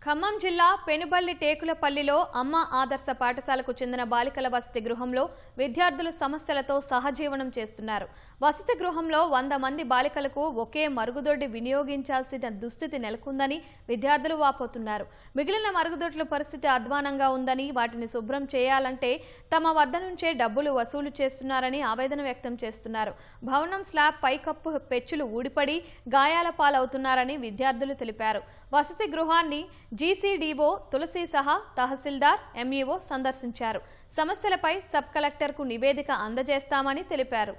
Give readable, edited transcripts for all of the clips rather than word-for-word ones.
ఖమ్మం జిల్లా పెనుబల్లి టేకులపల్లిలో అమ్మ ఆదర్శ పాఠశాలకు చెందిన బాలికల వసతి గృహంలో విద్యార్థులు సమస్యలతో సహజీవనం చేస్తున్నారు. వసతి గృహంలో 100 మంది బాలికలకు ఒకే మరుగుదొడ్డి వినియోగించాల్సిన దుస్థితి నెలకొందని విద్యార్థులు వాపోతున్నారు. మిగిలిన మరుగుదొడ్ల పరిస్థితి అధ్వానంగా ఉందని, వాటిని శుభ్రం చేయాలంటే తమ వద్ద నుంచే డబ్బులు వసూలు చేస్తున్నారని ఆవేదన వ్యక్తం చేస్తున్నారు. భవనం స్లాబ్ పైకప్పు పెచ్చులు ఊడిపడి గాయాల పాలవుతున్నారని విద్యార్థులు తెలిపారు. వసతి గృహాన్ని జీసీడీఓ తులసి సహా తహసీల్దార్, ఎంఈఓ సందర్శించారు. సమస్యలపై సబ్ కలెక్టర్కు నివేదిక అందజేస్తామని తెలిపారు.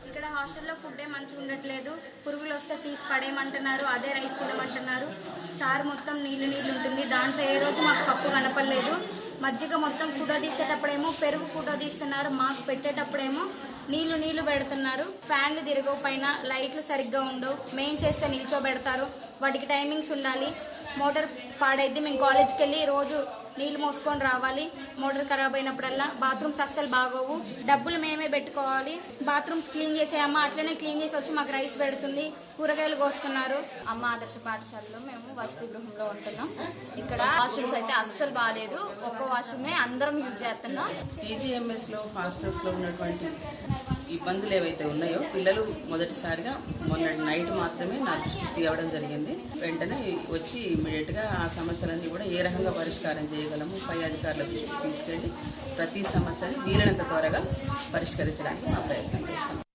ఇక్కడ హాస్టల్లో ఫుడ్ మంచిగా ఉండట్లేదు. పురుగులు వస్తే తీసి పడేయమంటున్నారు, అదే రైస్ తినమంటున్నారు. చారు మొత్తం నీళ్ళు ఉంటుంది. దాంట్లో ఏ రోజు మాకు పప్పు కనపడలేదు. మజ్జిగ మొత్తం ఫోటో తీసేటప్పుడేమో పెరుగు ఫోటో తీస్తున్నారు, మాకు పెట్టేటప్పుడేమో నీళ్లు పెడుతున్నారు. ఫ్యాన్లు తిరగవు, పైన లైట్లు సరిగ్గా ఉండవు. మెయిన్ చేస్తే నిల్చోబెడతారు, వాటికి టైమింగ్స్ ఉండాలి. మోటార్ పాడైద్ది, మేము కాలేజ్కి వెళ్ళి రోజు నీళ్లు మోసుకొని రావాలి. మోటార్ ఖరాబ్ అయినప్పుడల్లా బాత్రూమ్స్ అస్సలు బాగోవు. డబ్బులు మేమే పెట్టుకోవాలి. బాత్రూమ్స్ క్లీన్ చేసేయమ్మ, అట్లనే క్లీన్ చేసి వచ్చి మాకు రైస్ పెడుతుంది, కూరగాయలు కోస్తున్నారు. అమ్మ ఆదర్శ పాఠశాలలో మేము వసతి గృహంలో ఉంటున్నాం. ఇక్కడ వాష్రూమ్స్ అయితే అస్సలు బాగాలేదు. ఒక్క వాష్రూమే అందరం యూజ్ చేస్తున్నాం. టీజీఎంఎస్లో హాస్టల్స్లో ఉన్నటువంటి ఇబ్బందులు ఏవైతే ఉన్నాయో పిల్లలు మొదటిసారిగా మొన్న నైట్ మాత్రమే నా దృష్టికి తేవడం జరిగింది. వెంటనే వచ్చి ఇమ్మీడియట్గా ఆ సమస్యలన్నీ కూడా ఏ రకంగా పరిష్కారం చేయగలము పై అధికారుల దృష్టికి తీసుకెళ్లి ప్రతి సమస్యని వీలైనంత త్వరగా పరిష్కరించడానికి మా ప్రయత్నం చేస్తాం.